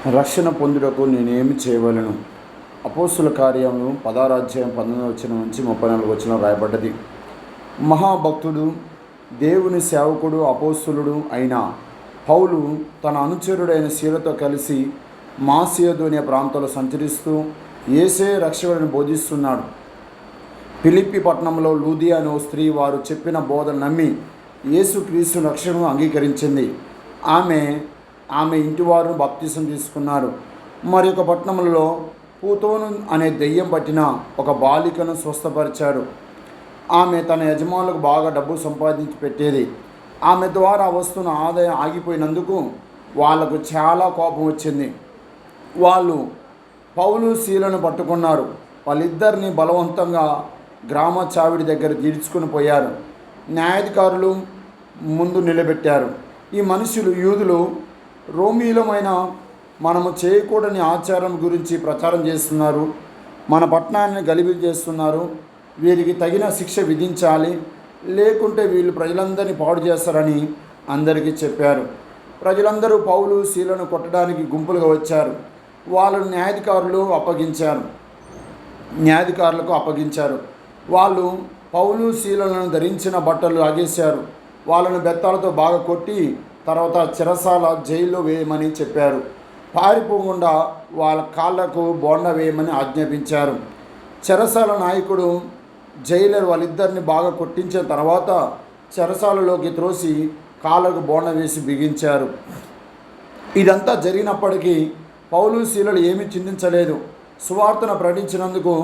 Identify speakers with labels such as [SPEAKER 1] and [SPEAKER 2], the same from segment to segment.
[SPEAKER 1] రక్షణ పొందుటకు నేనేమి చేయవలను? అపోస్తుల కార్యము 16 అధ్యాయం 19 వచనం నుంచి 34 వచనం రాయబడ్డది. మహాభక్తుడు, దేవుని సేవకుడు, అపోస్తులుడు అయిన పౌలు తన అనుచరుడైన శీలతో కలిసి మాసిదోనియ ప్రాంతంలో సంచరిస్తూ యేసే రక్షకుడిని బోధిస్తున్నాడు. ఫిలిప్పి పట్టణంలో లూదియా అనే స్త్రీ వారు చెప్పిన బోధన నమ్మి యేసుక్రీస్తు రక్షణను అంగీకరించింది. ఆమె ఇంటివారు బాప్తిసం తీసుకున్నారు. మరి ఒక పట్టణంలో పూతోను అనే దెయ్యం పట్టిన ఒక బాలికను స్వస్థపరిచాడు. ఆమె తన యజమానులకు బాగా డబ్బు సంపాదించి పెట్టేది. ఆమె ద్వారా వస్తున్న ఆదాయం ఆగిపోయినందుకు వాళ్లకు చాలా కోపం వచ్చింది. వాళ్ళు పౌలు శీలను పట్టుకున్నారు. వాళ్ళిద్దరిని బలవంతంగా గ్రామ చావిడి దగ్గర తీర్చుకుని పోయారు. న్యాయాధికారులు ముందు నిలబెట్టారు. ఈ మనుషులు యూదులు రోమీలమైన మనము చేయకూడని ఆచారం గురించి ప్రచారం చేస్తున్నారు. మన పట్టణాన్ని గలిబిలి చేస్తున్నారు. వీరికి తగిన శిక్ష విధించాలి, లేకుంటే వీళ్ళు ప్రజలందరినీ పాడు చేస్తారని అందరికీ చెప్పారు. ప్రజలందరూ పౌలు శీలను కొట్టడానికి గుంపులుగా వచ్చారు. వాళ్ళను న్యాయాధికారులకు అప్పగించారు. వాళ్ళు పౌలు శీలను ధరించిన బట్టలు లాగేశారు. వాళ్ళను బెత్తాలతో బాగా కొట్టి తర్వాత చెరసాల జైల్లో వేయమని చెప్పారు. పారిపోకుండా వాళ్ళ కాళ్లకు బోండ వేయమని ఆజ్ఞాపించారు. చెరసాల నాయకుడు జైలర్ వాళ్ళిద్దరిని బాగా కొట్టించిన తర్వాత చెరసాలలోకి త్రోసి కాళ్ళకు బోండ వేసి బిగించారు. ఇదంతా జరిగినప్పటికీ పౌలు శీలలు ఏమీ చింతించలేదు. సువార్తను ప్రకటించినందుకు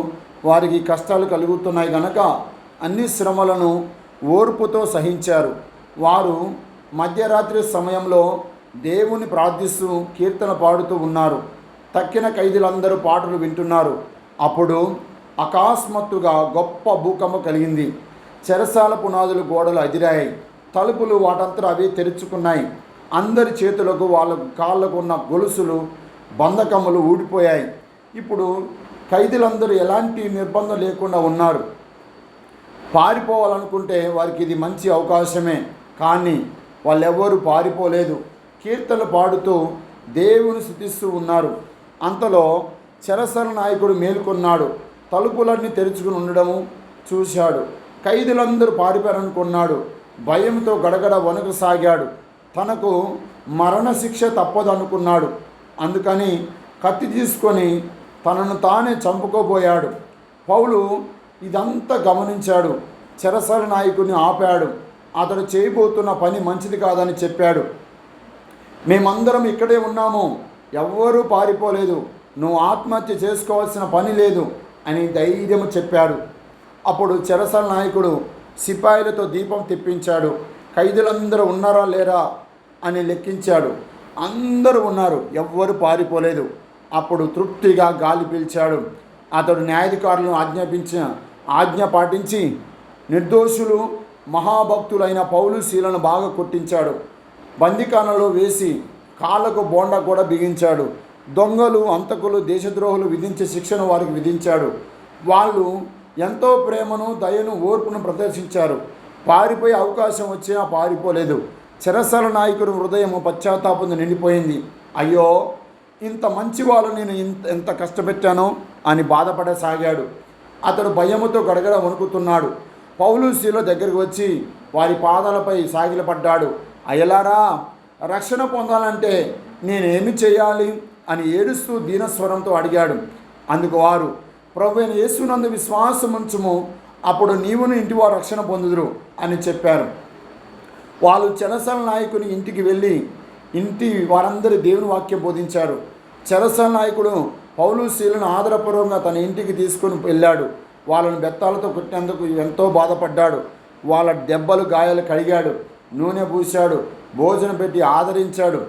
[SPEAKER 1] వారికి కష్టాలు కలుగుతున్నాయి కనుక అన్ని శ్రమలను ఓర్పుతో సహించారు. వారు మధ్యరాత్రి సమయంలో దేవుని ప్రార్థిస్తూ కీర్తన పాడుతూ ఉన్నారు. తక్కిన ఖైదీలందరూ పాటలు వింటున్నారు. అప్పుడు అకస్మాత్తుగా గొప్ప భూకంపం కలిగింది. చెరసాల పునాదులు గోడలు అదిరాయి. తలుపులు వాటంతా అవే తెరుచుకున్నాయి. అందరి చేతులకు వాళ్ళ కాళ్ళకు ఉన్న గొలుసులు బంధకములు ఊడిపోయాయి. ఇప్పుడు ఖైదీలందరూ ఎలాంటి నిర్బంధం లేకుండా ఉన్నారు. పారిపోవాలనుకుంటే వారికి ఇది మంచి అవకాశమే, కానీ వాళ్ళెవ్వరూ పారిపోలేదు. కీర్తనలు పాడుతూ దేవుని స్తుతిస్తూ ఉన్నారు. అంతలో చెరసాల నాయకుడు మేలుకొన్నాడు. తలుపులన్నీ తెరుచుకుని ఉండడము చూశాడు. ఖైదీలందరూ పారిపోయారనుకున్నాడు. భయంతో గడగడ వణకసాగాడు. తనకు మరణశిక్ష తప్పదనుకున్నాడు. అందుకని కత్తి తీసుకొని తనను తానే చంపుకోబోయాడు. పౌలు ఇదంతా గమనించాడు. చెరసాల నాయకుడిని ఆపాడు. అతడు చేయబోతున్న పని మంచిది కాదని చెప్పాడు. మేమందరం ఇక్కడే ఉన్నాము, ఎవ్వరూ పారిపోలేదు, నువ్వు ఆత్మహత్య చేసుకోవాల్సిన పని లేదు అని ధైర్యం చెప్పాడు. అప్పుడు చెరసాల నాయకుడు సిపాయిలతో దీపం తెప్పించాడు. ఖైదీలందరూ ఉన్నారా లేరా అని లెక్కించాడు. అందరూ ఉన్నారు, ఎవ్వరూ పారిపోలేదు. అప్పుడు తృప్తిగా గాలి పీల్చాడు. అతడు న్యాయాధికారులను ఆజ్ఞ పాటించి నిర్దోషులు మహాభక్తులైన పౌలు శీలను బాగా కొట్టించాడు. బందికానలో వేసి కాళ్ళకు బోండా కూడా బిగించాడు. దొంగలు, అంతకులు, దేశద్రోహులు విధించే శిక్షను వారికి విధించాడు. వాళ్ళు ఎంతో ప్రేమను, దయను, ఓర్పును ప్రదర్శించారు. పారిపోయే అవకాశం వచ్చినా పారిపోలేదు. చెరసాల నాయకుడు హృదయం పశ్చాత్తాపంతో నిండిపోయింది. అయ్యో, ఇంత మంచి వాళ్ళు నేను ఎంత కష్టపెట్టానో అని బాధపడసాగాడు. అతడు భయముతో గడగడ వణుకుతున్నాడు. పౌలు శీల దగ్గరికి వచ్చి వారి పాదాలపై సాగిలపడ్డాడు. అయ్యలారా, రక్షణ పొందాలంటే నేనేమి చేయాలి అని ఏడుస్తూ దీనస్వరంతో అడిగాడు. అందుకు వారు, ప్రభువైన యేసునందు విశ్వాసం ఉంచుము, అప్పుడు నీవును ఇంటివారు రక్షణ పొందుదురు అని చెప్పారు. వాళ్ళు చెరసాల నాయకుని ఇంటికి వెళ్ళి ఇంటి వారందరూ దేవుని వాక్యం బోధించారు. చెరసాల నాయకుడు పౌలు శీలను ఆదరపూర్వకంగా తన ఇంటికి తీసుకుని వెళ్ళాడు. వాళ్ళను బెత్తాలతో కొట్టినందుకు ఎంతో బాధపడ్డాడు. వాళ్ళ దెబ్బలు, గాయాలు కడిగాడు, నూనె పూశాడు, భోజనం పెట్టి ఆదరించాడు.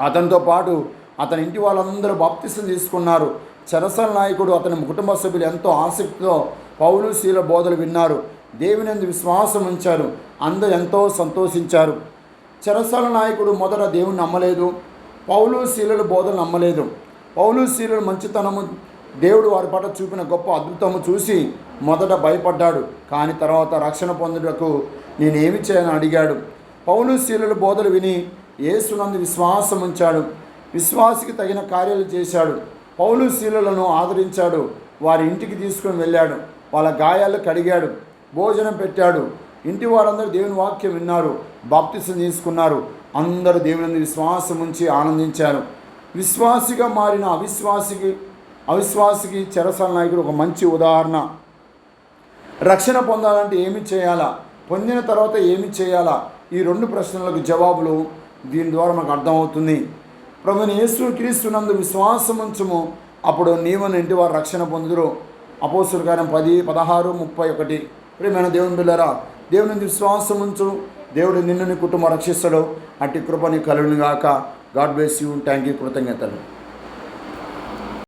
[SPEAKER 1] అతనితో పాటు అతని ఇంటి వాళ్ళందరూ బాప్తిసం తీసుకున్నారు. చెరసాల నాయకుడు, అతని కుటుంబ సభ్యులు ఎంతో ఆసక్తితో పౌలు శీల బోధలు విన్నారు. దేవుని విశ్వాసం ఉంచారు. అందరూ ఎంతో సంతోషించారు. చెరసాల నాయకుడు మొదట దేవుని నమ్మలేదు. పౌలు శీలల బోధలు నమ్మలేదు. పౌలు శీలల మంచితనము, దేవుడు వారి పట్ల చూపిన గొప్ప అద్భుతము చూసి మొదట భయపడ్డాడు. కానీ తర్వాత రక్షణ పొందుటకు నేనేమి చేయని అడిగాడు. పౌలు శీలల బోధలు విని యేసునందు విశ్వాసం ఉంచాడు. విశ్వాసికి తగిన కార్యాలు చేశాడు. పౌలు శీలులను ఆదరించాడు. వారి ఇంటికి తీసుకొని వెళ్ళాడు. వాళ్ళ గాయాలు కడిగాడు. భోజనం పెట్టాడు. ఇంటి వారందరూ దేవుని వాక్యం విన్నారు. బాప్తిసం తీసుకున్నారు. అందరూ దేవుని విశ్వాసం ఉంచి ఆనందించారు. విశ్వాసిగా మారిన అవిశ్వాసికి చెరసాల నాయకుడు ఒక మంచి ఉదాహరణ. రక్షణ పొందాలంటే ఏమి చేయాలా, పొందిన తర్వాత ఏమి చేయాలా, ఈ 2 ప్రశ్నలకు జవాబులు దీని ద్వారా మనకు అర్థమవుతుంది. ప్రభువైన యేసుక్రీస్తునందు విశ్వాసం ఉంచుము, అప్పుడు నీవును ఇంటి వారు రక్షణ పొందుదురు. అపోస్తలుల కార్యం 10:16-31. ప్రియమైన దేవుని బిడ్డలారా, దేవుని విశ్వాసం ఉంచు, దేవుడు నిన్ను నీ కుటుంబం రక్షిస్తాడు. అట్టి కృప నీ కలుగును గాక. God bless you. Thank you. కృతజ్ఞతలు.